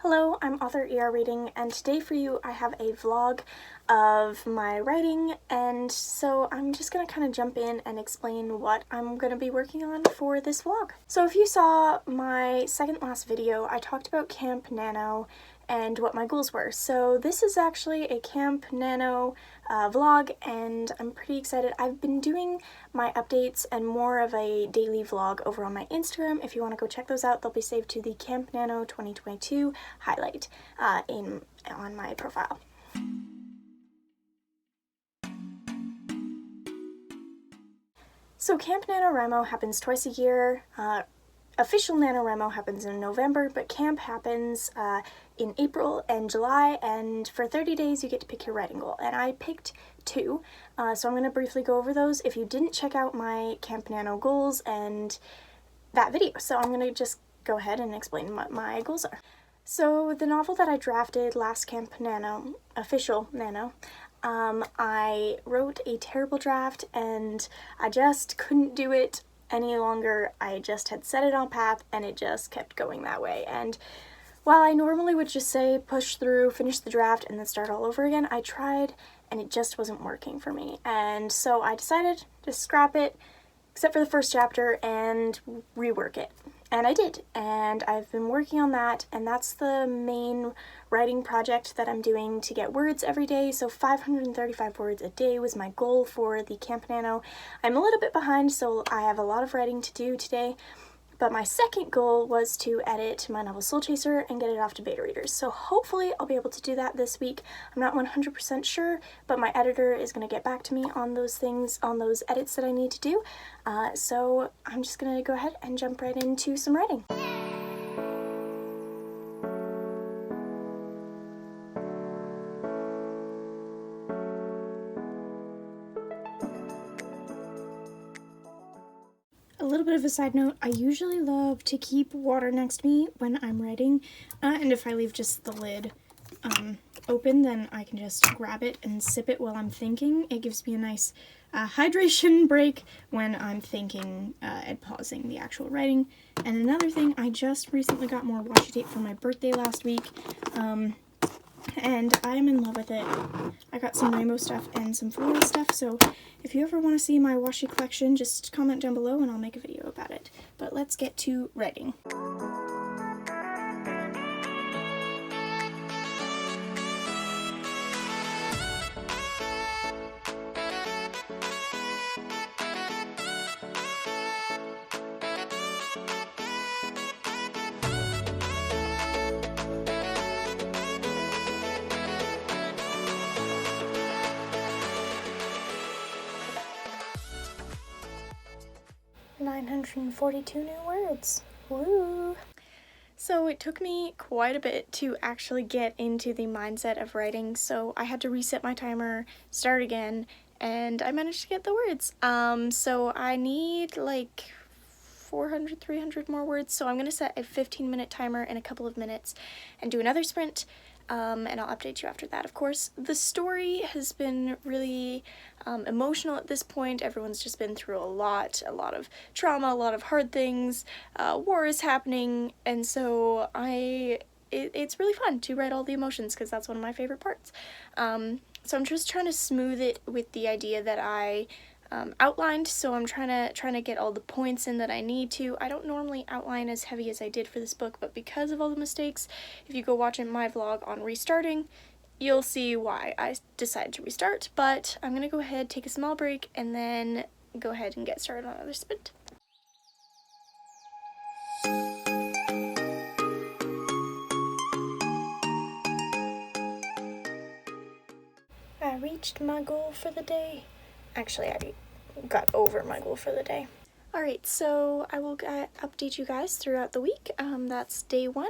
Hello, I'm author ER Reading, and today for you I have a vlog of my writing, and so I'm just gonna kind of jump in and explain what I'm gonna be working on for this vlog. So if you saw my second last video, I talked about Camp NaNo and what my goals were. So this is actually a Camp NaNo vlog, and I'm pretty excited. I've been doing my updates and more of a daily vlog over on my Instagram. If you want to go check those out, they'll be saved to the Camp NaNo 2022 highlight on my profile. So Camp NaNoWriMo happens twice a year. Official NaNoWriMo happens in November, but camp happens in April and July, and for 30 days you get to pick your writing goal, and I picked 2, so I'm going to briefly go over those if you didn't check out my Camp NaNo goals and that video. So I'm going to just go ahead and explain what my goals are. So the novel that I drafted last Camp NaNo, official NaNo, I wrote a terrible draft and I just couldn't do it any longer. I just had set it on path and it just kept going that way. And while I normally would just say push through, finish the draft, and then start all over again, I tried and it just wasn't working for me. And so I decided to scrap it, except for the first chapter, and rework it. And I did, and I've been working on that, and that's the main writing project that I'm doing to get words every day. So 535 words a day was my goal for the Camp NaNo. I'm a little bit behind, so I have a lot of writing to do today, but my second goal was to edit my novel Soul Chaser and get it off to beta readers. So hopefully I'll be able to do that this week. I'm not 100% sure, but my editor is going to get back to me on those things, on those edits that I need to do. So I'm just going to go ahead and jump right into some writing. A little bit of a side note, I usually love to keep water next to me when I'm writing, and if I leave just the lid open, then I can just grab it and sip it while I'm thinking. It gives me a nice hydration break when I'm thinking and pausing the actual writing. And another thing, I just recently got more washi tape for my birthday last week, and I'm in love with it. I got some rainbow stuff and some floral stuff, so if you ever want to see my washi collection, just comment down below and I'll make a video about it. But let's get to writing. $942 new words. Woo! So it took me quite a bit to actually get into the mindset of writing, so I had to reset my timer, start again, and I managed to get the words. So I need like 400, 300 more words, so I'm going to set a 15-minute timer in a couple of minutes and do another sprint. And I'll update you after that, of course. The story has been really emotional at this point. Everyone's just been through a lot of trauma, a lot of hard things. War is happening, and so it's really fun to write all the emotions because that's one of my favorite parts. So I'm just trying to smooth it with the idea that I outlined, so I'm trying to get all the points in that I need to. I don't normally outline as heavy as I did for this book, but because of all the mistakes, if you go watch my vlog on restarting, you'll see why I decided to restart. But I'm gonna go ahead, take a small break, and then go ahead and get started on another sprint. I reached my goal for the day. Actually, I got over my goal for the day. Alright, so I will update you guys throughout the week. That's day 1,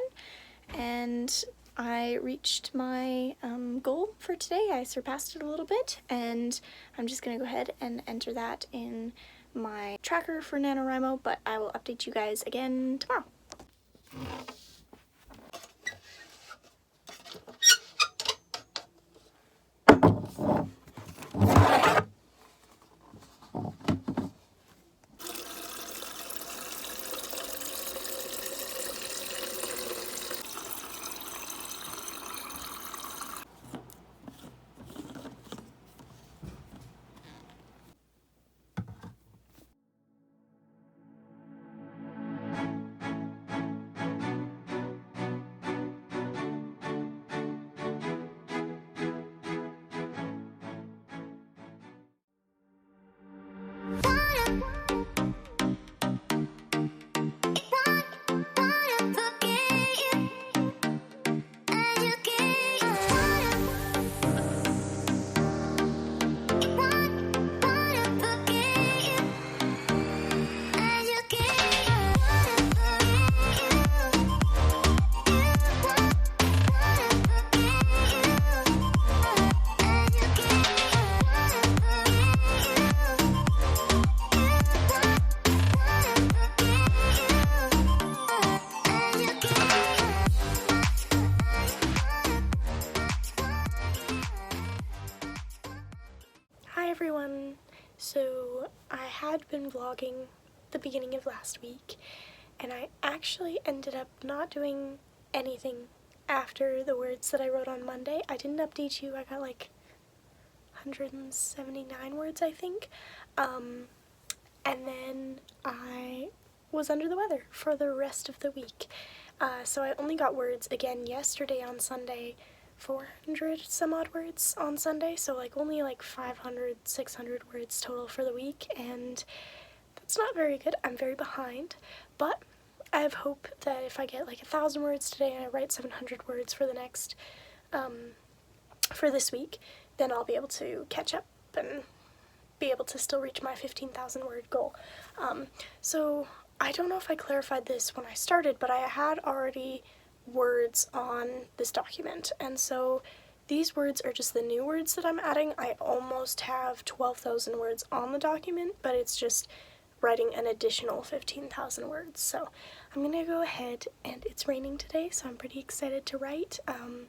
and I reached my goal for today. I surpassed it a little bit, and I'm just going to go ahead and enter that in my tracker for NaNoWriMo, but I will update you guys again tomorrow. everyone! So I had been vlogging the beginning of last week, and I actually ended up not doing anything after the words that I wrote on Monday. I didn't update you. I got like 179 words, I think. And then I was under the weather for the rest of the week. So I only got words again yesterday on Sunday, 400 some odd words on Sunday, so like only like 500, 600 words total for the week, and that's not very good. I'm very behind, but I have hope that if I get like 1,000 words today and I write 700 words for the next, for this week, then I'll be able to catch up and be able to still reach my 15,000 word goal. So I don't know if I clarified this when I started, but I had already words on this document, and so these words are just the new words that I'm adding. I almost have 12,000 words on the document, but it's just writing an additional 15,000 words. So I'm gonna go ahead, and it's raining today, so I'm pretty excited to write. I'm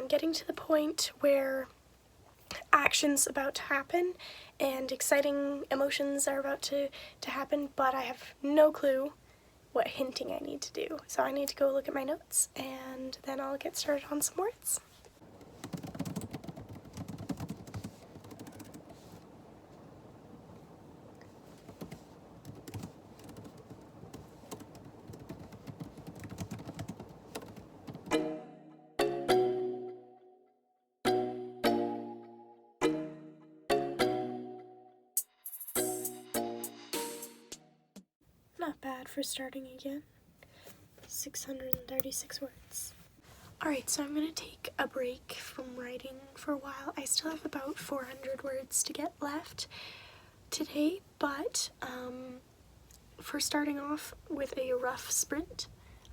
getting to the point where action's about to happen and exciting emotions are about to happen, but I have no clue what hinting I need to do. So I need to go look at my notes, and then I'll get started on some words. Not bad for starting again. 636 words. Alright, so I'm going to take a break from writing for a while. I still have about 400 words to get left today, but for starting off with a rough sprint,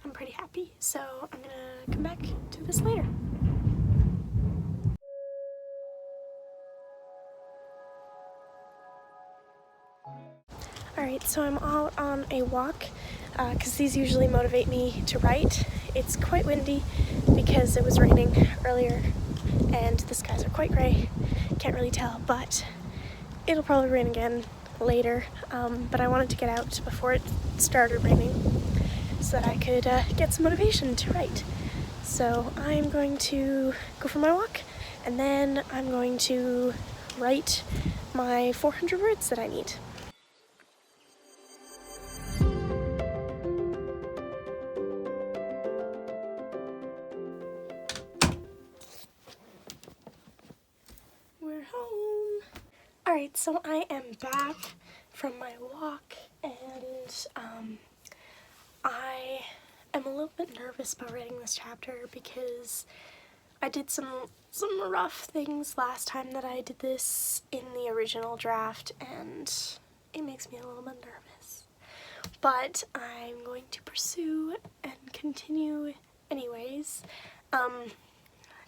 I'm pretty happy. So I'm going to come back to this later. Alright, so I'm out on a walk because these usually motivate me to write. It's quite windy because it was raining earlier and the skies are quite gray. Can't really tell, but it'll probably rain again later. But I wanted to get out before it started raining so that I could get some motivation to write. So I'm going to go for my walk, and then I'm going to write my 400 words that I need. We're home. Alright, so I am back from my walk, and I am a little bit nervous about writing this chapter because I did some rough things last time that I did this in the original draft, and it makes me a little bit nervous. But I'm going to pursue and continue anyways.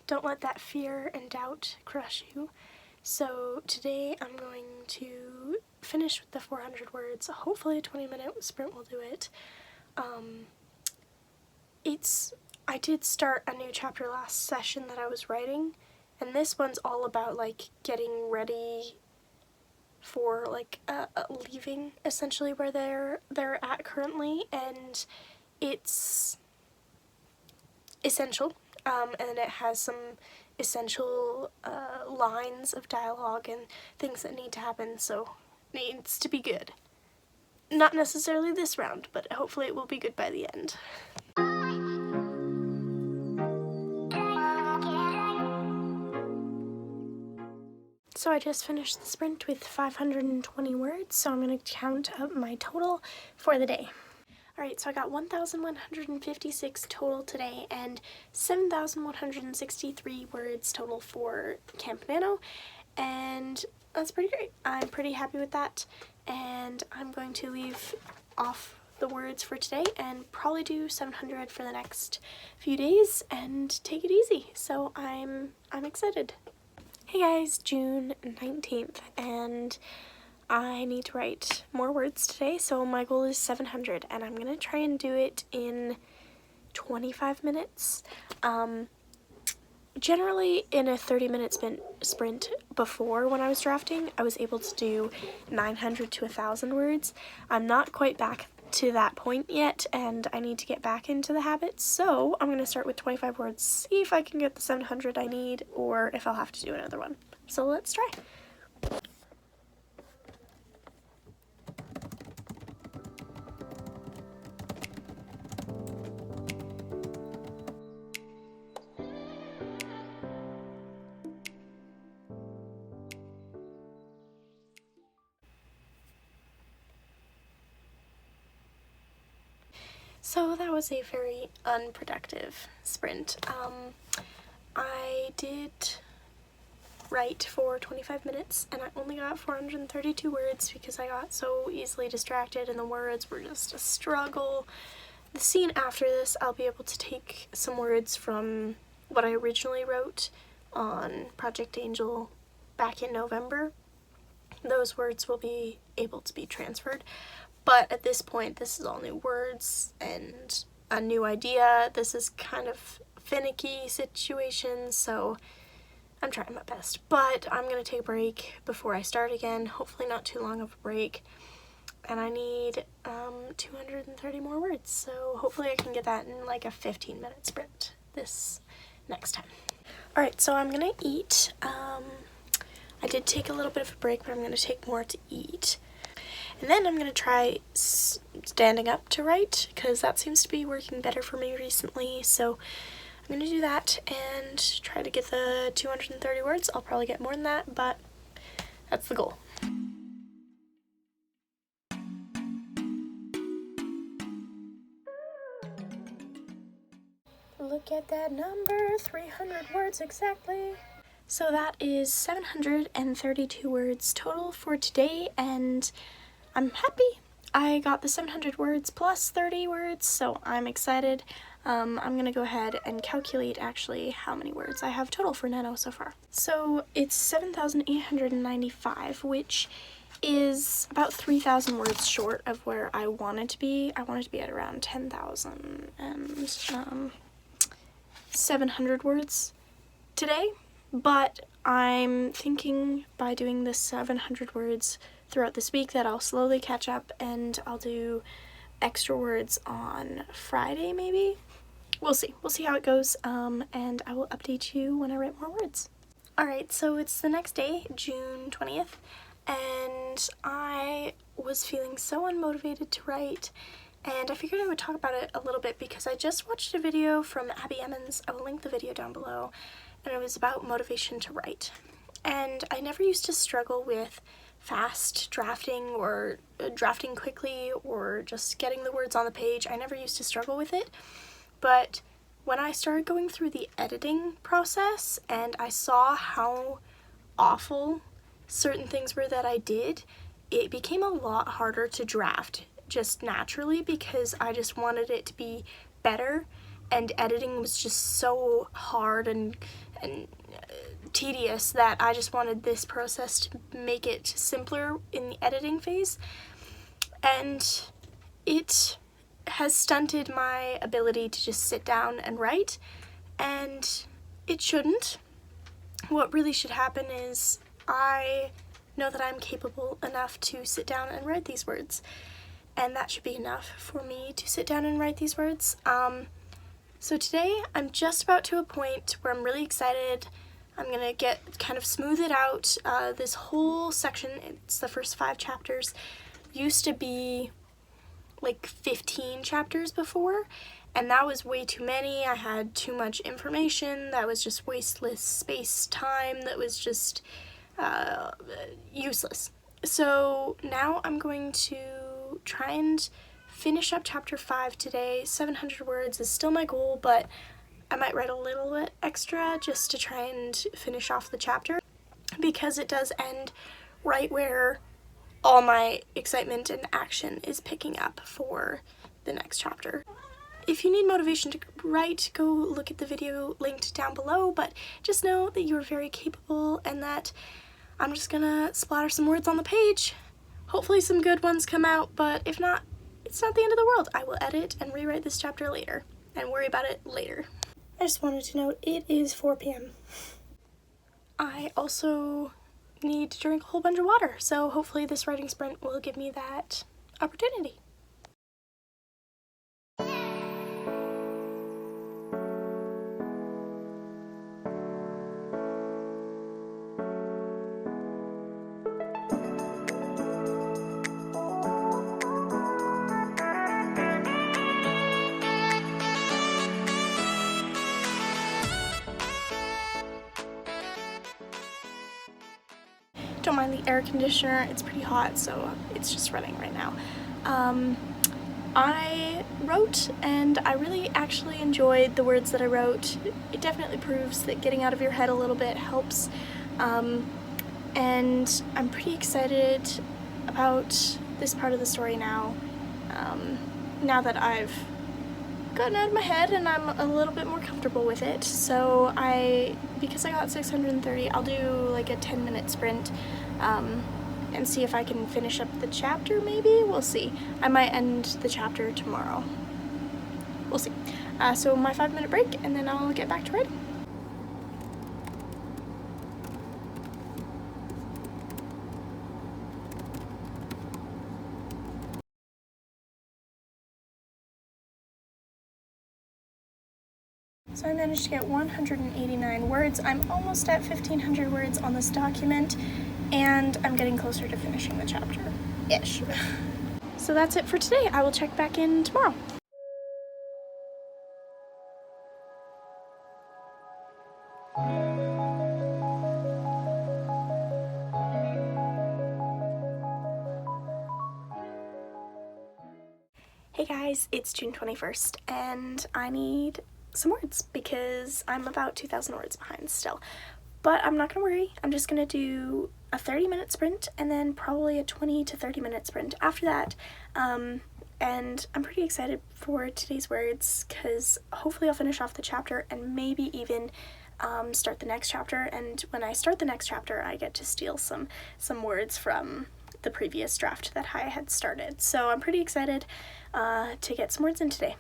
Don't let that fear and doubt crush you. So today I'm going to finish with the 400 words. Hopefully a 20-minute sprint will do it. I did start a new chapter last session that I was writing, and this one's all about like getting ready for like leaving essentially where they're at currently, and it's essential, and it has some essential lines of dialogue and things that need to happen, so it needs to be good. Not necessarily this round, but hopefully it will be good by the end. So I just finished the sprint with 520 words, so I'm going to count up my total for the day. Alright, so I got 1,156 total today and 7,163 words total for Camp NaNo, and that's pretty great. I'm pretty happy with that, and I'm going to leave off the words for today and probably do 700 for the next few days and take it easy. So I'm excited. Hey guys, June 19th, and I need to write more words today, so my goal is 700, and I'm gonna try and do it in 25 minutes. generally in a 30-minute sprint before, when I was drafting, I was able to do 900 to 1,000 words. I'm not quite back to that point yet, and I need to get back into the habit, so I'm going to start with 25 words, see if I can get the 700 I need, or if I'll have to do another one. So let's try. So that was a very unproductive sprint. I did write for 25 minutes and I only got 432 words because I got so easily distracted and the words were just a struggle. The scene after this, I'll be able to take some words from what I originally wrote on Project Angel back in November. Those words will be able to be transferred. But at this point, this is all new words and a new idea. This is kind of finicky situation, so I'm trying my best. But I'm going to take a break before I start again, hopefully not too long of a break. And I need 230 more words, so hopefully I can get that in like a 15-minute sprint this next time. Alright, so I'm going to eat. I did take a little bit of a break, but I'm going to take more to eat. And then I'm going to try standing up to write, because that seems to be working better for me recently. So I'm going to do that and try to get the 230 words. I'll probably get more than that, but that's the goal. Look at that number, 300 words exactly. So that is 732 words total for today, and I'm happy. I got the 700 words plus 30 words, so I'm excited. I'm going to go ahead and calculate actually how many words I have total for Nano so far. So it's 7,895, which is about 3,000 words short of where I wanted to be. I wanted to be at around 10,700 words today, but I'm thinking by doing this 700 words throughout this week that I'll slowly catch up and I'll do extra words on Friday maybe. We'll see how it goes, and I will update you when I write more words. Alright, so it's the next day, June 20th, and I was feeling so unmotivated to write, and I figured I would talk about it a little bit because I just watched a video from Abbie Emmons. I will link the video down below, and it was about motivation to write. And I never used to struggle with fast drafting or drafting quickly or just getting the words on the page. I never used to struggle with it, but when I started going through the editing process and I saw how awful certain things were that I did, it became a lot harder to draft just naturally because I just wanted it to be better, and editing was just so hard and tedious that I just wanted this process to make it simpler in the editing phase, and it has stunted my ability to just sit down and write, and it shouldn't. What really should happen is I know that I'm capable enough to sit down and write these words, and that should be enough for me to sit down and write these words. So today I'm just about to a point where I'm really excited. I'm gonna kind of smooth it out. This whole section, it's the first 5 chapters, used to be like 15 chapters before, and that was way too many. I had too much information. That was just wasteless space, time that was just useless. So now I'm going to try and finish up chapter 5 today. 700 words is still my goal, but I might write a little bit extra just to try and finish off the chapter, because it does end right where all my excitement and action is picking up for the next chapter. If you need motivation to write, go look at the video linked down below, but just know that you're very capable and that I'm just gonna splatter some words on the page. Hopefully some good ones come out, but if not, it's not the end of the world. I will edit and rewrite this chapter later and worry about it later. I just wanted to note it is 4 p.m. I also need to drink a whole bunch of water, so hopefully this writing sprint will give me that opportunity. Don't mind the air conditioner, it's pretty hot, so it's just running right now. I wrote, and I really actually enjoyed the words that I wrote. It definitely proves that getting out of your head a little bit helps, and I'm pretty excited about this part of the story now, now that I've gotten out of my head and I'm a little bit more comfortable with it. So because I got 630, I'll do like a 10-minute sprint and see if I can finish up the chapter maybe. We'll see. I might end the chapter tomorrow. We'll see. So my 5-minute break and then I'll get back to writing. So I managed to get 189 words. I'm almost at 1,500 words on this document, and I'm getting closer to finishing the chapter-ish. So that's it for today. I will check back in tomorrow. Hey guys, it's June 21st, and I need some words because I'm about 2,000 words behind still. But I'm not gonna worry, I'm just gonna do a 30-minute sprint and then probably a 20 to 30-minute sprint after that. And I'm pretty excited for today's words because hopefully I'll finish off the chapter and maybe even start the next chapter. And when I start the next chapter, I get to steal some words from the previous draft that I had started. So I'm pretty excited to get some words in today.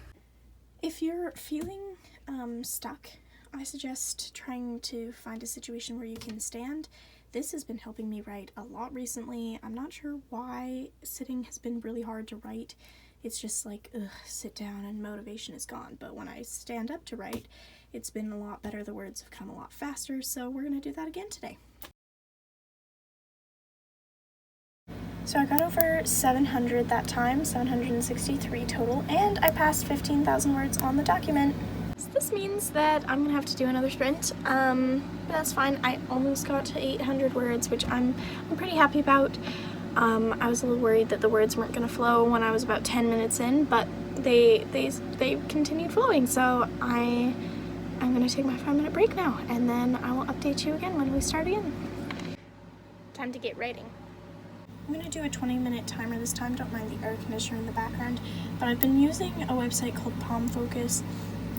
If you're feeling stuck, I suggest trying to find a situation where you can stand. This has been helping me write a lot recently. I'm not sure why sitting has been really hard to write. It's just like, ugh, sit down and motivation is gone. But when I stand up to write, it's been a lot better. The words have come a lot faster, so we're gonna do that again today. So I got over 700 that time, 763 total, and I passed 15,000 words on the document. So this means that I'm gonna have to do another sprint, but that's fine. I almost got to 800 words, which I'm pretty happy about. I was a little worried that the words weren't gonna flow when I was about 10 minutes in, but they continued flowing, so I'm gonna take my 5-minute break now, and then I will update you again when we start again. Time to get writing. I'm going to do a 20-minute timer this time, don't mind the air conditioner in the background, but I've been using a website called Palm Focus,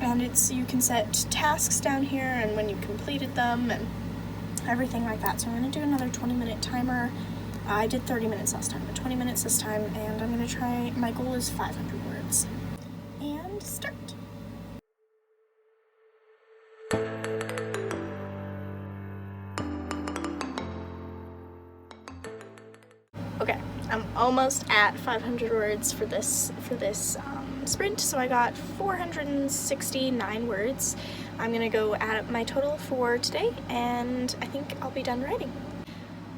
and you can set tasks down here and when you completed them and everything like that. So I'm going to do another 20-minute timer. I did 30 minutes last time, but 20 minutes this time, and I'm going to try, my goal is 500 words. And start! Okay, I'm almost at 500 words for this sprint, so I got 469 words. I'm gonna go add up my total for today, and I think I'll be done writing.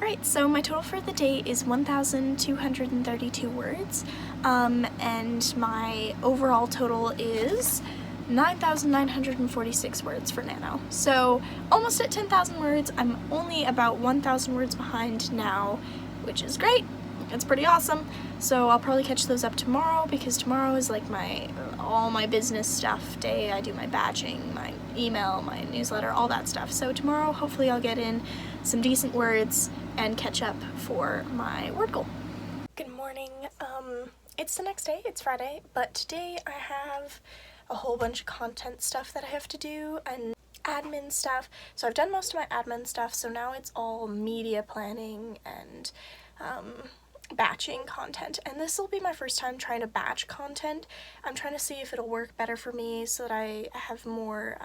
Alright, so my total for the day is 1,232 words, and my overall total is 9,946 words for Nano. So almost at 10,000 words. I'm only about 1,000 words behind now, which is great. It's pretty awesome. So I'll probably catch those up tomorrow because tomorrow is like all my business stuff day. I do my batching, my email, my newsletter, all that stuff. So tomorrow hopefully I'll get in some decent words and catch up for my word goal. Good morning. It's the next day, it's Friday, but today I have a whole bunch of content stuff that I have to do and admin stuff. So I've done most of my admin stuff, so now it's all media planning and batching content, and this will be my first time trying to batch content. I'm trying to see if it'll work better for me so that I have more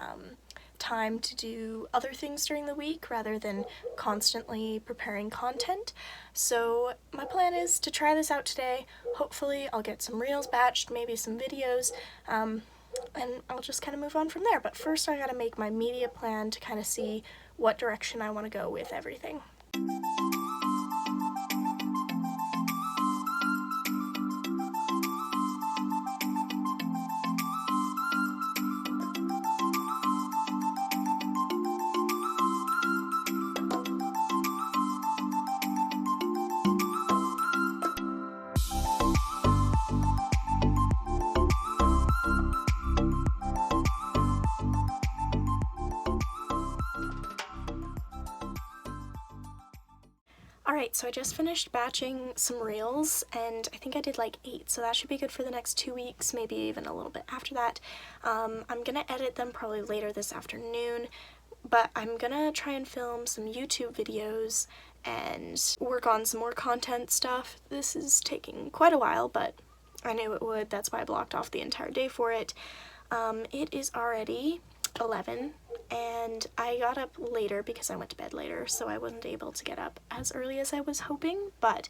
time to do other things during the week rather than constantly preparing content. So my plan is to try this out today. Hopefully I'll get some reels batched, maybe some videos, and I'll just kind of move on from there. But first I gotta make my media plan to kind of see what direction I want to go with everything. Alright, so I just finished batching some reels, and I think I did like 8, so that should be good for the next 2 weeks, maybe even a little bit after that. I'm gonna edit them probably later this afternoon, but I'm gonna try and film some YouTube videos and work on some more content stuff. This is taking quite a while, but I knew it would. That's why I blocked off the entire day for it. It is already 11, and I got up later because I went to bed later, so I wasn't able to get up as early as I was hoping, but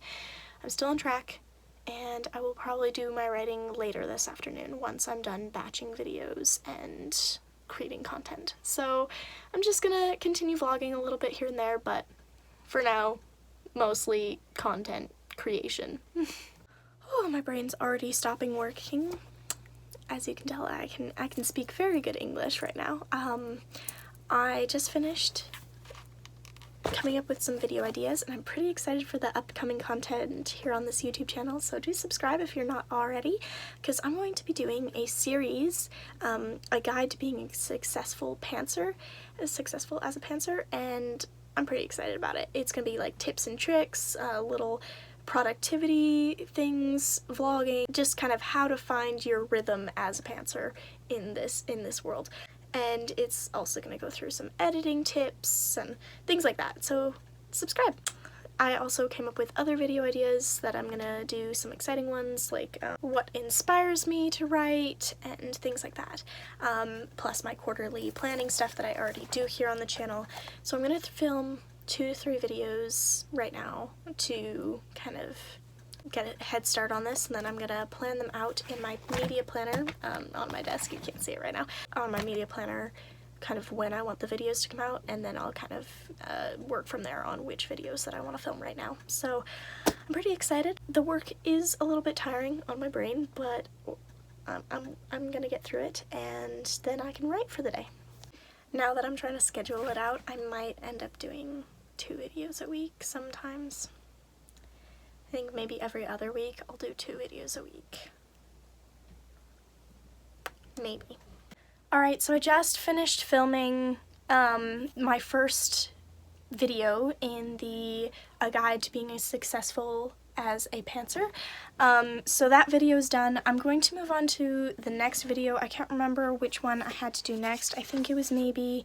I'm still on track, and I will probably do my writing later this afternoon once I'm done batching videos and creating content. So I'm just gonna continue vlogging a little bit here and there, but for now, mostly content creation. Oh, my brain's already stopping working. As you can tell, I can speak very good English right now. I just finished coming up with some video ideas, and I'm pretty excited for the upcoming content here on this YouTube channel, so do subscribe if you're not already, because I'm going to be doing a series, a guide to being a successful pantser, as successful as a pantser, and I'm pretty excited about it. It's going to be like tips and tricks, little productivity things, vlogging, just kind of how to find your rhythm as a pantser in this world. And it's also going to go through some editing tips and things like that, so subscribe. I also came up with other video ideas that I'm gonna do, some exciting ones like what inspires me to write and things like that, plus my quarterly planning stuff that I already do here on the channel. So I'm gonna film 2 to 3 videos right now to kind of get a head start on this, and then I'm gonna plan them out in my media planner on my desk. You can't see it right now. On my media planner, kind of when I want the videos to come out, and then I'll kind of work from there on which videos that I want to film right now. So I'm pretty excited. The work is a little bit tiring on my brain, but I'm gonna get through it, and then I can write for the day. Now that I'm trying to schedule it out, I might end up doing 2 videos a week sometimes. I think maybe every other week I'll do 2 videos a week. Maybe. Alright, so I just finished filming my first video in the A Guide to Being a Successful as a Pantser. So that video is done. I'm going to move on to the next video. I can't remember which one I had to do next. I think it was maybe,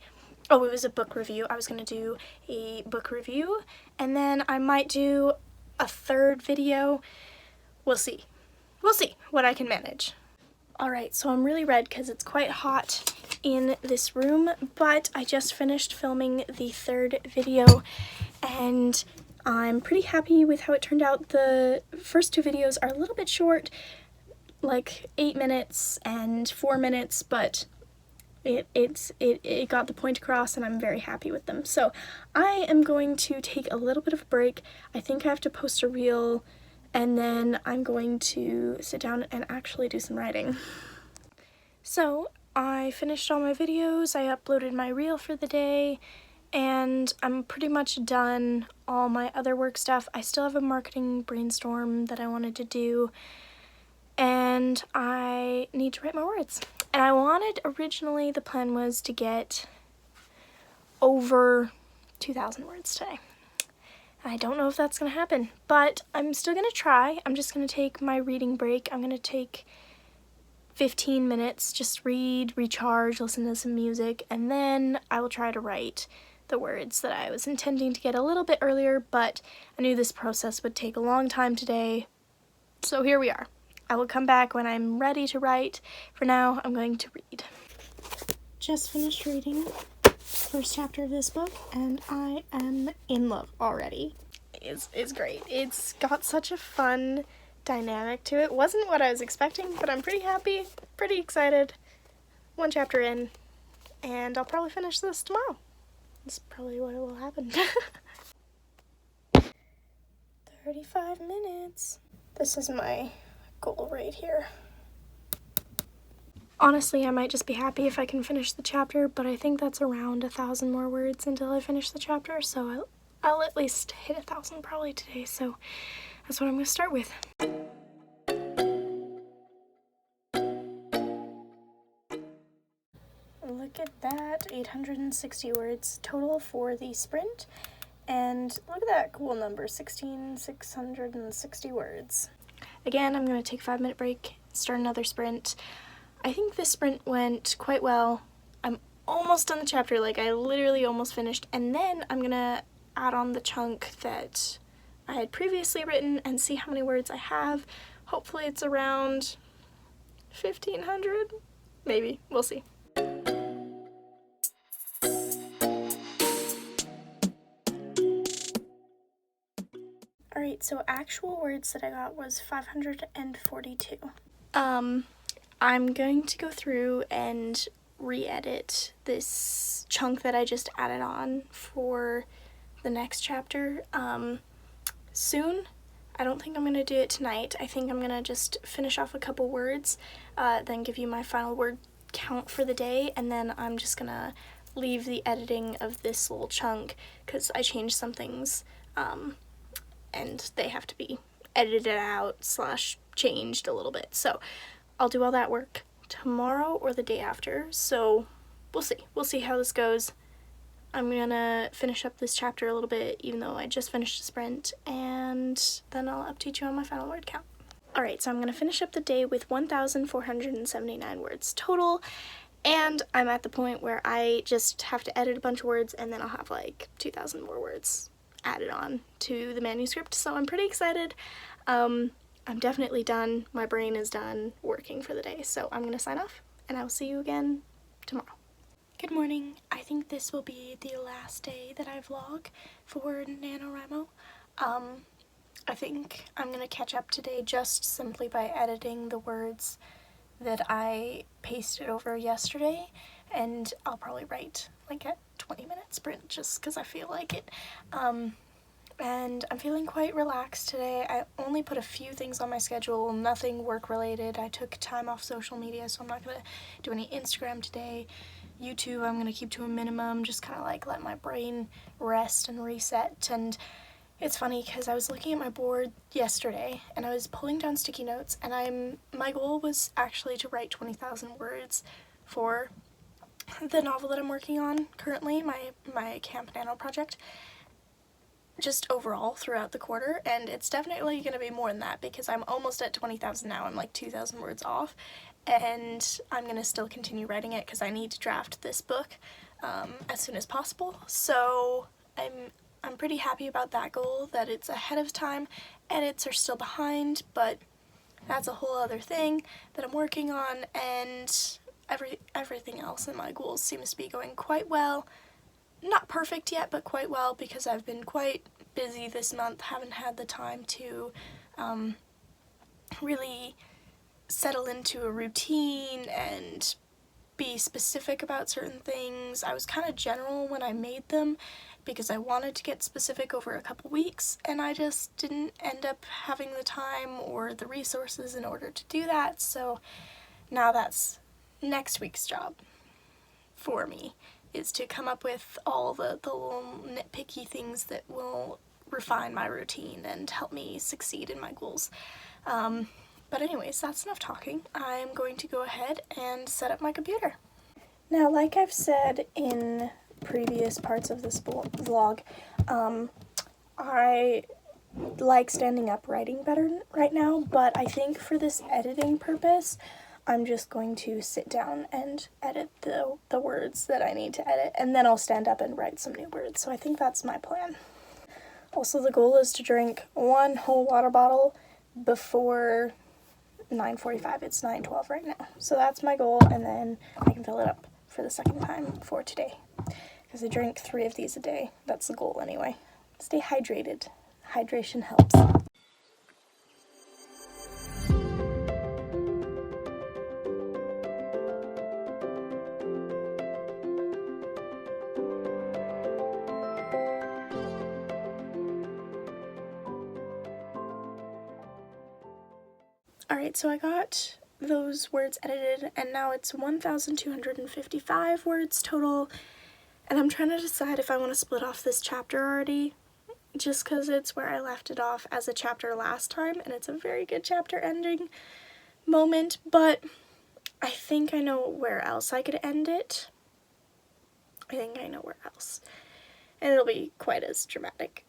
oh, it was a book review. I was going to do a book review, and then I might do a 3rd video. We'll see. We'll see what I can manage. Alright, so I'm really red because it's quite hot in this room, but I just finished filming the 3rd video, and I'm pretty happy with how it turned out. The first 2 videos are a little bit short, like 8 minutes and 4 minutes, but it got the point across, and I'm very happy with them. So I am going to take a little bit of a break. I think I have to post a reel, and then I'm going to sit down and actually do some writing. So I finished all my videos, I uploaded my reel for the day, and I'm pretty much done all my other work stuff. I still have a marketing brainstorm that I wanted to do, and I need to write my words. And I wanted, originally the plan was to get over 2,000 words today. I don't know if that's going to happen, but I'm still going to try. I'm just going to take my reading break. I'm going to take 15 minutes, just read, recharge, listen to some music, and then I will try to write the words that I was intending to get a little bit earlier, but I knew this process would take a long time today, so here we are. I will come back when I'm ready to write. For now, I'm going to read. Just finished reading the first chapter of this book, and I am in love already. It's great. It's got such a fun dynamic to it. Wasn't what I was expecting, but I'm pretty happy, pretty excited. One chapter in, and I'll probably finish this tomorrow. That's probably what will happen. 35 minutes. This is my goal right here. Honestly, I might just be happy if I can finish the chapter, but I think that's around 1,000 more words until I finish the chapter, so I'll at least hit 1,000 probably today, so that's what I'm going to start with. Look at that, 860 words total for the sprint, and look at that cool number, 16,660 words. Again, I'm going to take a 5-minute break, start another sprint. I think this sprint went quite well. I'm almost done the chapter, like I literally almost finished, and then I'm going to add on the chunk that I had previously written and see how many words I have. Hopefully it's around 1,500, maybe, we'll see. Alright, so actual words that I got was 542. I'm going to go through and re-edit this chunk that I just added on for the next chapter soon. I don't think I'm going to do it tonight. I think I'm going to just finish off a couple words, then give you my final word count for the day, and then I'm just going to leave the editing of this little chunk because I changed some things and they have to be edited out / changed a little bit. So I'll do all that work tomorrow or the day after, so we'll see. We'll see how this goes. I'm gonna finish up this chapter a little bit, even though I just finished the sprint, and then I'll update you on my final word count. Alright, so I'm gonna finish up the day with 1,479 words total, and I'm at the point where I just have to edit a bunch of words, and then I'll have like 2,000 more words added on to the manuscript, so I'm pretty excited. I'm definitely done. My brain is done working for the day, so I'm gonna sign off, and I will see you again tomorrow. Good morning. I think this will be the last day that I vlog for NaNoWriMo. I think I'm gonna catch up today just simply by editing the words that I pasted over yesterday, and I'll probably write like a 20-minute sprint just because I feel like it. And I'm feeling quite relaxed today. I only put a few things on my schedule, nothing work related. I took time off social media, so I'm not gonna do any Instagram today. YouTube I'm gonna keep to a minimum, just kind of like let my brain rest and reset. And it's funny because I was looking at my board yesterday and I was pulling down sticky notes, and my goal was actually to write 20,000 words for the novel that I'm working on currently, my Camp NaNo project, just overall throughout the quarter, and it's definitely going to be more than that because I'm almost at 20,000 now. I'm like 2,000 words off, and I'm going to still continue writing it because I need to draft this book as soon as possible. So I'm pretty happy about that goal, that it's ahead of time. Edits are still behind, but that's a whole other thing that I'm working on, and everything else in my goals seems to be going quite well. Not perfect yet, but quite well, because I've been quite busy this month, haven't had the time to really settle into a routine and be specific about certain things. I was kind of general when I made them because I wanted to get specific over a couple weeks, and I just didn't end up having the time or the resources in order to do that, so now that's next week's job for me, is to come up with all the little nitpicky things that will refine my routine and help me succeed in my goals. But anyways, that's enough talking. I'm going to go ahead and set up my computer. Now, like I've said in previous parts of this vlog, I like standing up writing better right now, but I think for this editing purpose, I'm just going to sit down and edit the words that I need to edit, and then I'll stand up and write some new words. So I think that's my plan. Also, the goal is to drink 1 whole water bottle before 9:45. It's 9:12 right now. So that's my goal, and then I can fill it up for the second time for today. Because I drink 3 of these a day. That's the goal anyway. Stay hydrated. Hydration helps. Alright, so I got those words edited, and now it's 1,255 words total, and I'm trying to decide if I want to split off this chapter already, just because it's where I left it off as a chapter last time, and it's a very good chapter ending moment, but I think I know where else I could end it. I think I know where else, and it'll be quite as dramatic.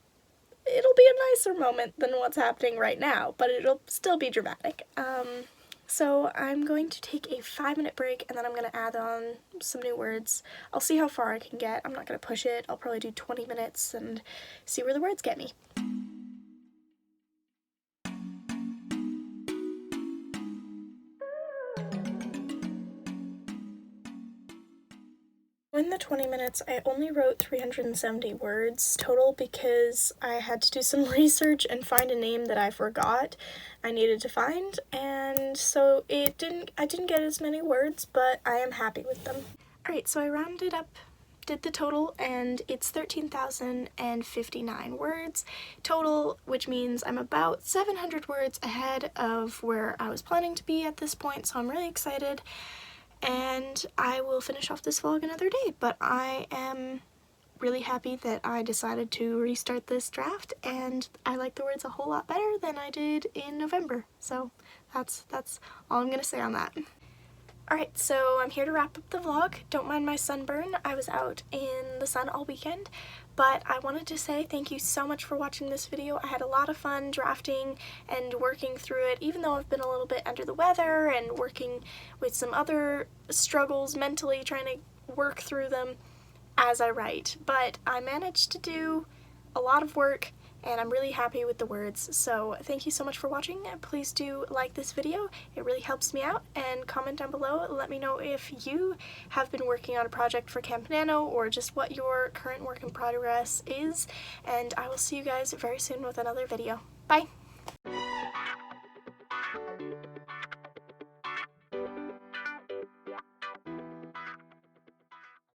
It'll be a nicer moment than what's happening right now, but it'll still be dramatic. So I'm going to take a 5-minute break, and then I'm going to add on some new words. I'll see how far I can get. I'm not going to push it. I'll probably do 20 minutes and see where the words get me. In the 20 minutes, I only wrote 370 words total because I had to do some research and find a name that I forgot I needed to find, and so I didn't get as many words, but I am happy with them. Alright, so I rounded up, did the total, and it's 13,059 words total, which means I'm about 700 words ahead of where I was planning to be at this point, so I'm really excited. And I will finish off this vlog another day, but I am really happy that I decided to restart this draft, and I like the words a whole lot better than I did in November, so that's all I'm gonna say on that. Alright, so I'm here to wrap up the vlog. Don't mind my sunburn. I was out in the sun all weekend, but I wanted to say thank you so much for watching this video. I had a lot of fun drafting and working through it, even though I've been a little bit under the weather and working with some other struggles mentally, trying to work through them as I write. But I managed to do a lot of work, and I'm really happy with the words. So thank you so much for watching. Please do like this video. It really helps me out, and comment down below. Let me know if you have been working on a project for Camp NaNo or just what your current work in progress is, and I will see you guys very soon with another video. Bye!